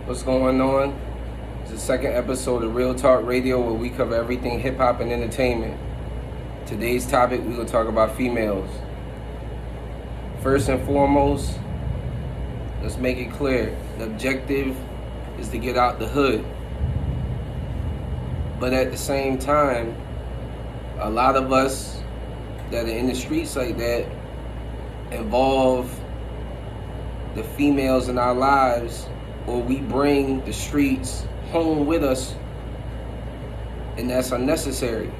What's going on? It's the second episode of Real Talk Radio where we cover everything hip-hop and entertainment. Today's topic, we're going to talk about females. First and foremost, let's make it clear. The objective is to get out the hood. But at the same time, a lot of us that are in the streets like that involve the females in our lives, or we bring the streets home with us, and that's unnecessary.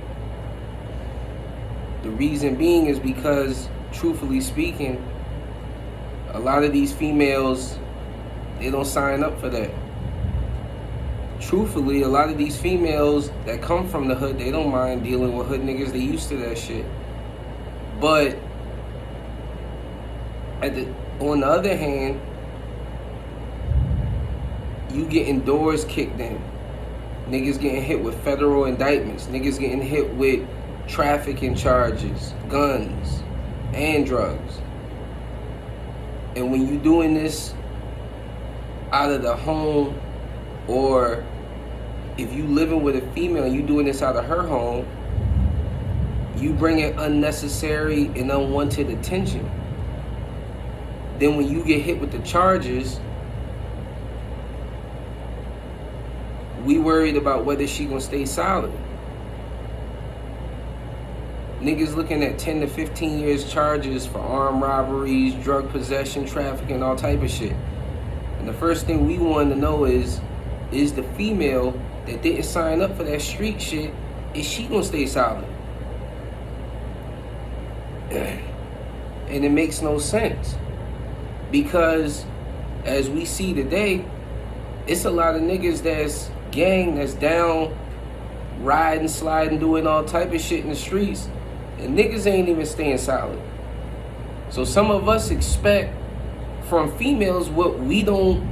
The reason being is because, truthfully speaking, a lot of these females, they don't sign up for that. Truthfully, a lot of these females that come from the hood, they don't mind dealing with hood niggas. They used to that shit. But on the other hand, you getting doors kicked in. Niggas getting hit with federal indictments. Niggas getting hit with trafficking charges, guns, and drugs. And when you doing this out of the home, or if you living with a female and you doing this out of her home, you bringing unnecessary and unwanted attention. Then when you get hit with the charges, we worried about whether she gonna stay solid. Niggas looking at 10 to 15 years charges for armed robberies, drug possession, trafficking, all type of shit. And the first thing we want to know is the female that didn't sign up for that street shit, is she gonna stay solid? And it makes no sense. Because as we see today, it's a lot of niggas that's down, riding, sliding, doing all type of shit in the streets, and niggas ain't even staying solid. So some of us expect from females what we don't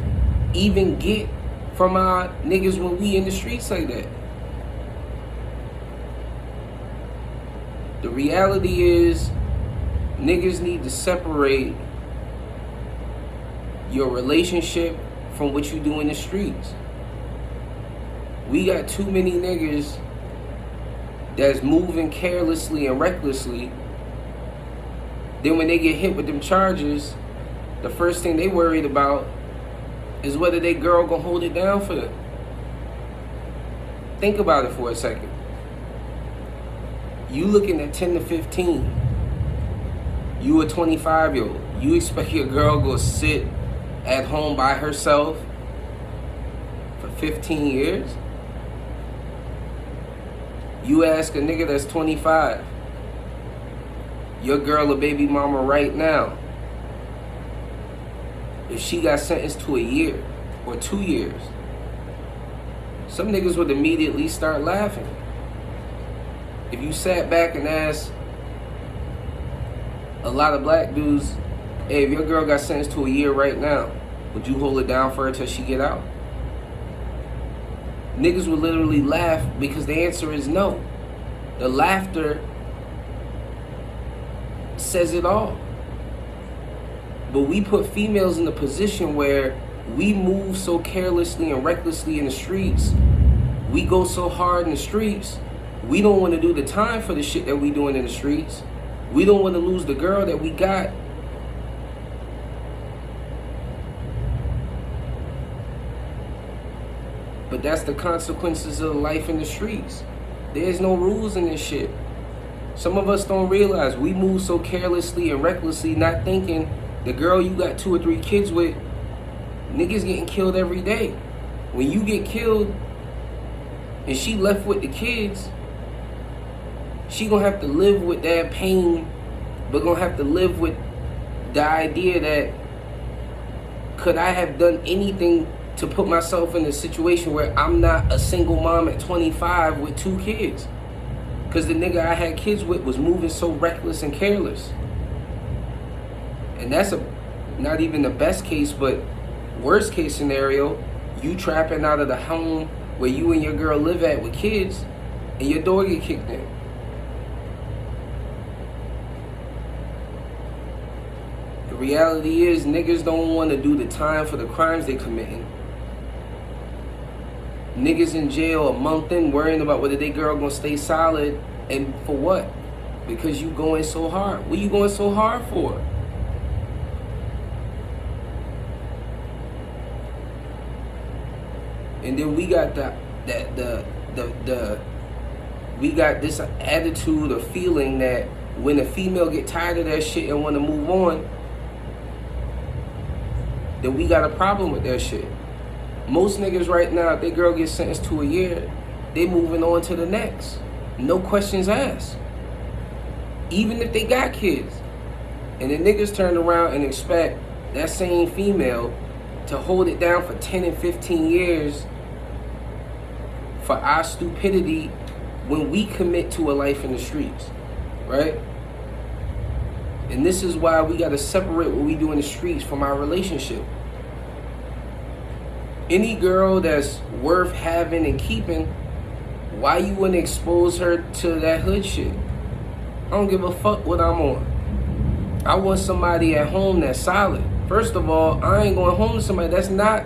even get from our niggas when we in the streets like that. The reality is, niggas need to separate your relationship from what you do in the streets. We got too many niggas that's moving carelessly and recklessly. Then when they get hit with them charges, the first thing they worried about is whether they girl gonna hold it down for them. Think about it for a second. You looking at 10 to 15. You a 25-year-old. You expect your girl go sit at home by herself for 15 years? You ask a nigga that's 25, your girl a baby mama right now, if she got sentenced to a year or 2 years, some niggas would immediately start laughing. If you sat back and asked a lot of black dudes, hey, if your girl got sentenced to a year right now, would you hold it down for her till she get out? Niggas would literally laugh because the answer is no. The laughter says it all. But we put females in a position where we move so carelessly and recklessly in the streets. We go so hard in the streets. We don't want to do the time for the shit that we doing in the streets. We don't want to lose the girl that we got. But that's the consequences of life in the streets. There's no rules in this shit. Some of us don't realize we move so carelessly and recklessly, not thinking the girl you got 2 or 3 kids with, niggas getting killed every day. When you get killed and she left with the kids, she gonna have to live with that pain, but gonna have to live with the idea that, could I have done anything to put myself in a situation where I'm not a single mom at 25 with 2 kids? Because the nigga I had kids with was moving so reckless and careless. And that's not even the best case, but worst case scenario, you trapping out of the home where you and your girl live at with kids, and your door get kicked in. The reality is, niggas don't want to do the time for the crimes they committing. Niggas in jail a month in worrying about whether they girl gonna stay solid, and for what? Because you going so hard. What you going so hard for? And then we got we got this attitude or feeling that when a female get tired of that shit and want to move on, then we got a problem with that shit. Most niggas right now, if their girl gets sentenced to a year, they moving on to the next. No questions asked. Even if they got kids. And the niggas turn around and expect that same female to hold it down for 10 and 15 years for our stupidity when we commit to a life in the streets, right? And this is why we gotta separate what we do in the streets from our relationship. Any girl that's worth having and keeping, why you wouldn't expose her to that hood shit? I don't give a fuck what I'm on. I want somebody at home that's solid. First of all, I ain't going home to somebody that's not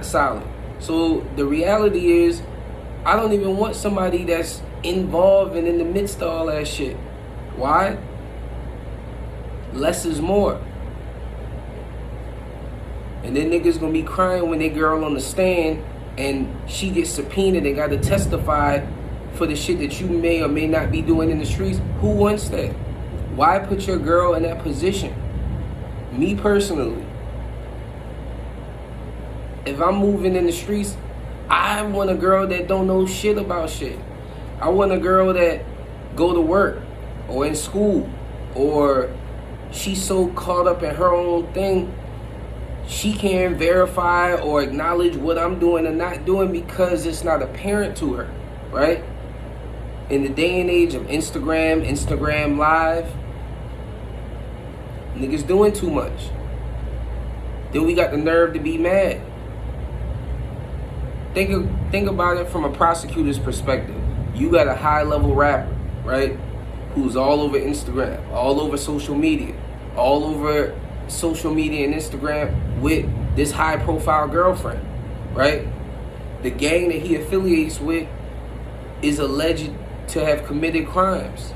solid. So the reality is, I don't even want somebody that's involved and in the midst of all that shit. Why? Less is more. And then niggas gonna be crying when they girl on the stand and she gets subpoenaed and gotta testify for the shit that you may or may not be doing in the streets. Who wants that? Why put your girl in that position? Me personally, if I'm moving in the streets, I want a girl that don't know shit about shit. I want a girl that go to work or in school, or she's so caught up in her own thing, she can't verify or acknowledge what I'm doing or not doing because it's not apparent to her, right? In the day and age of Instagram Live, niggas doing too much. Then we got the nerve to be mad. Think about it from a prosecutor's perspective. You got a high-level rapper, right, who's all over Instagram, all over social media and Instagram with this high-profile girlfriend, right? The gang that he affiliates with is alleged to have committed crimes.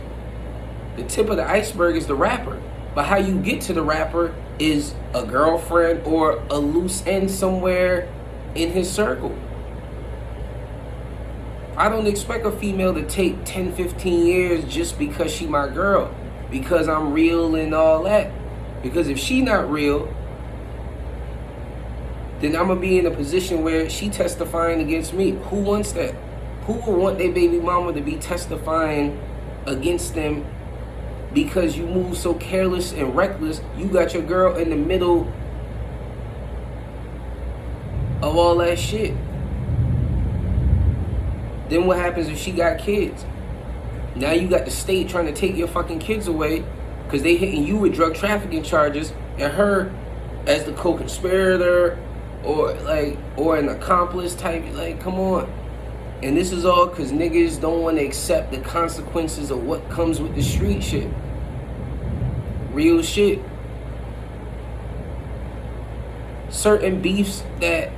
The tip of the iceberg is the rapper. But how you get to the rapper is a girlfriend or a loose end somewhere in his circle. I don't expect a female to take 10, 15 years just because she my girl, because I'm real and all that. Because if she not real, then I'm going to be in a position where she testifying against me. Who wants that? Who would want their baby mama to be testifying against them because you move so careless and reckless? You got your girl in the middle of all that shit. Then what happens if she got kids? Now you got the state trying to take your fucking kids away because they hitting you with drug trafficking charges and her as the co-conspirator or an accomplice type. Like, come on. And this is all because niggas don't want to accept the consequences of what comes with the street shit. Real shit. Certain beefs that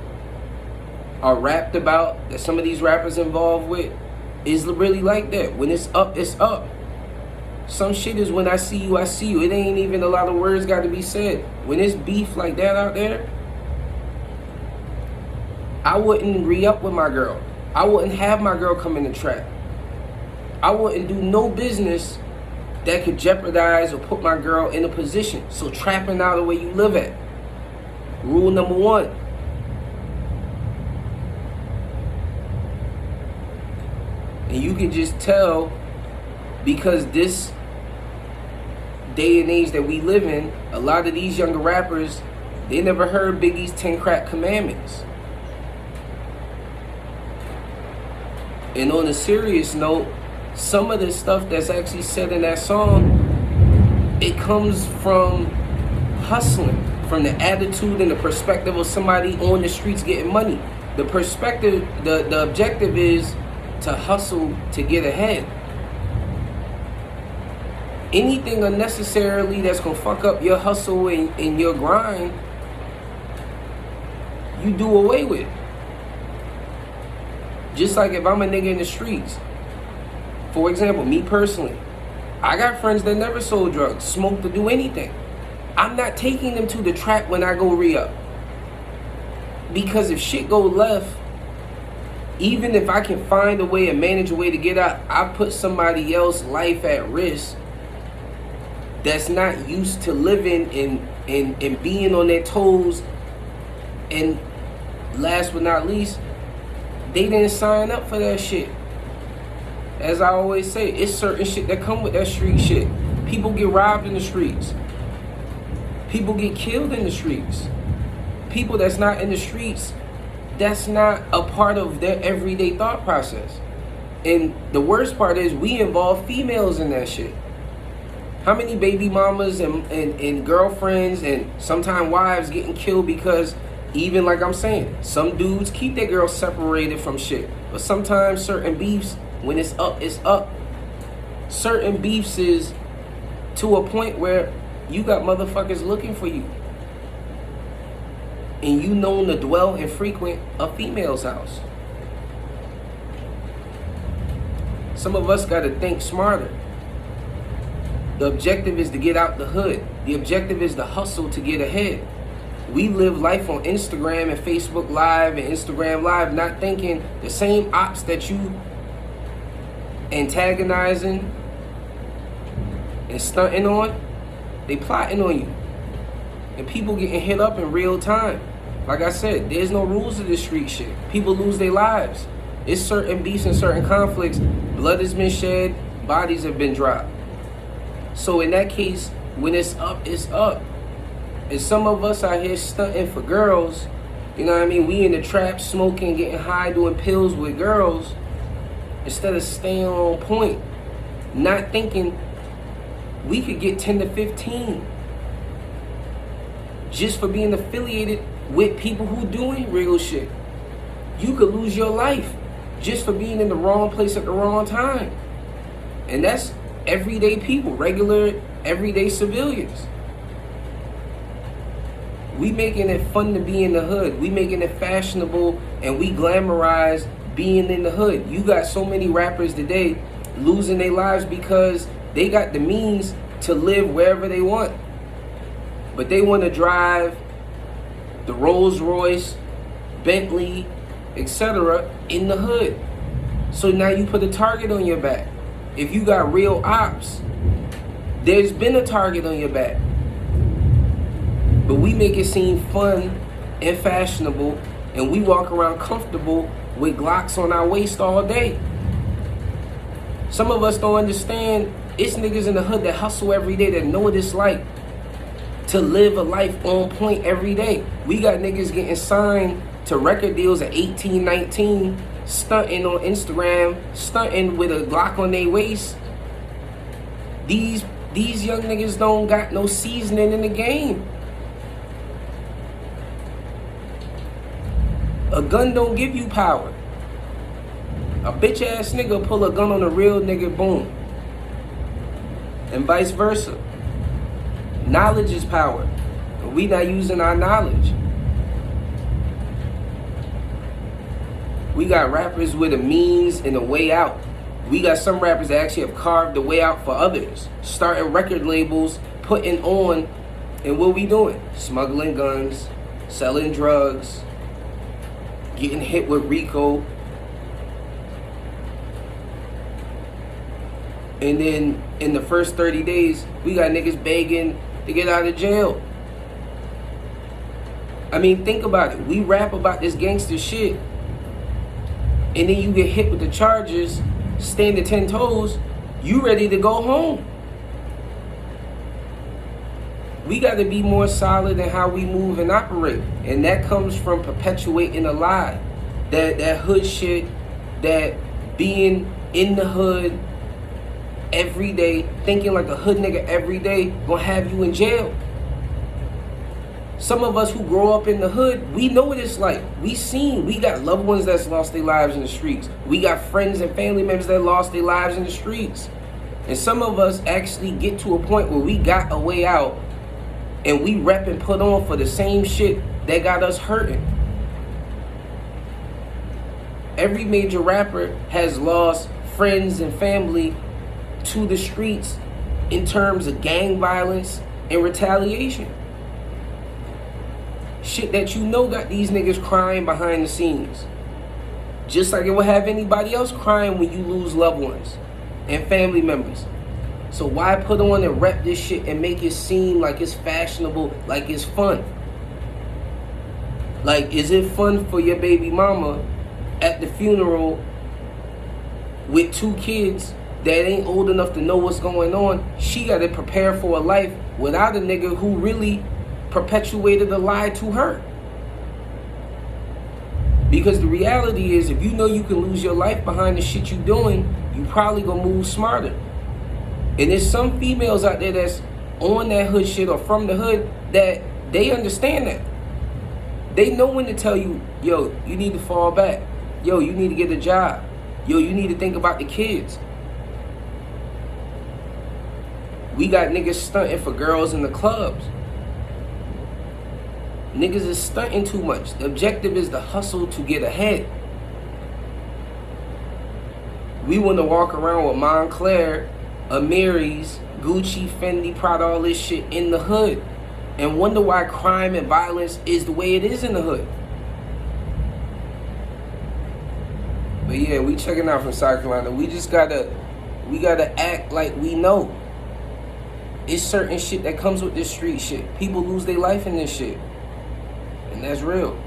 are rapped about, that some of these rappers involved with, is really like that. When it's up, it's up. Some shit is when I see you, I see you. It ain't even a lot of words got to be said. When it's beef like that out there, I wouldn't re-up with my girl. I wouldn't have my girl come in the trap. I wouldn't do no business that could jeopardize or put my girl in a position. So trapping out the way you live at. Rule number 1. And you can just tell, because this day and age that we live in, a lot of these younger rappers, they never heard Biggie's 10 Crack Commandments. And on a serious note, some of the stuff that's actually said in that song, it comes from hustling, from the attitude and the perspective of somebody on the streets getting money. The perspective, the objective is to hustle to get ahead. Anything unnecessarily that's gonna fuck up your hustle and your grind, you do away with. Just like if I'm a nigga in the streets, for example, me personally, I got friends that never sold drugs, smoked, or do anything. I'm not taking them to the trap when I go re-up. Because if shit go left, even if I can find a way and manage a way to get out, I put somebody else's life at risk that's not used to living and being on their toes. And last but not least, they didn't sign up for that shit. As I always say, it's certain shit that come with that street shit. People get robbed in the streets. People get killed in the streets. People that's not in the streets, that's not a part of their everyday thought process. And the worst part is we involve females in that shit. How many baby mamas and girlfriends and sometimes wives getting killed because, even like I'm saying, some dudes keep their girls separated from shit. But sometimes certain beefs, when it's up, it's up. Certain beefs is to a point where you got motherfuckers looking for you. And you known to dwell and frequent a female's house. Some of us got to think smarter. The objective is to get out the hood. The objective is to hustle to get ahead. We live life on Instagram and Facebook Live and Instagram Live, not thinking the same ops that you antagonizing and stunting on, they plotting on you. And people getting hit up in real time. Like I said, there's no rules to this street shit. People lose their lives. It's certain beefs and certain conflicts. Blood has been shed. Bodies have been dropped. So in that case, when it's up, it's up. And some of us out here stunting for girls. You know what I mean? We in the trap, smoking, getting high, doing pills with girls. Instead of staying on point. Not thinking we could get 10 to 15. Just for being affiliated with people who doing real shit. You could lose your life just for being in the wrong place at the wrong time. And that's everyday people, regular, everyday civilians. We making it fun to be in the hood. We making it fashionable and we glamorize being in the hood. You got so many rappers today losing their lives because they got the means to live wherever they want. But they want to drive the Rolls Royce, Bentley, etc. in the hood. So now you put a target on your back. If you got real ops, there's been a target on your back. But we make it seem fun and fashionable, and we walk around comfortable with Glocks on our waist all day. Some of us don't understand, it's niggas in the hood that hustle every day that know what it's like to live a life on point every day. We got niggas getting signed to record deals at 18, 19, stunting on Instagram, stunting with a Glock on their waist. These young niggas don't got no seasoning in the game. A gun don't give you power. A bitch ass nigga pull a gun on a real nigga, boom. And vice versa. Knowledge is power. But we not using our knowledge. We got rappers with a means and a way out. We got some rappers that actually have carved the way out for others. Starting record labels, putting on, and what we doing? Smuggling guns, selling drugs, getting hit with RICO. And then in the first 30 days, we got niggas begging to get out of jail. I mean, think about it. We rap about this gangster shit, and then you get hit with the charges, stand to 10 toes, you ready to go home. We got to be more solid in how we move and operate. And that comes from perpetuating a lie. That hood shit, that being in the hood every day, thinking like a hood nigga every day, gonna have you in jail. Some of us who grow up in the hood, we know what it's like. We got loved ones that's lost their lives in the streets. We got friends and family members that lost their lives in the streets. And some of us actually get to a point where we got a way out and we rep and put on for the same shit that got us hurting. Every major rapper has lost friends and family to the streets in terms of gang violence and retaliation. Shit that you know got these niggas crying behind the scenes. Just like it would have anybody else crying when you lose loved ones and family members. So why put on and rep this shit and make it seem like it's fashionable, like it's fun? Like, is it fun for your baby mama at the funeral with 2 kids that ain't old enough to know what's going on? She got to prepare for a life without a nigga who really perpetuated a lie to her. Because the reality is, if you know you can lose your life behind the shit you doing, you probably gonna move smarter. And there's some females out there that's on that hood shit or from the hood that they understand that. They know when to tell you, yo, you need to fall back. Yo, you need to get a job. Yo, you need to think about the kids. We got niggas stunting for girls in the clubs. Niggas is stunting too much. The objective is the hustle to get ahead. We want to walk around with Montclair, Amiri's, Gucci, Fendi, Prada, all this shit in the hood and wonder why crime and violence is the way it is in the hood. But yeah, we checking out from South Carolina. We gotta act like we know. It's certain shit that comes with this street shit. People lose their life in this shit. And that's real.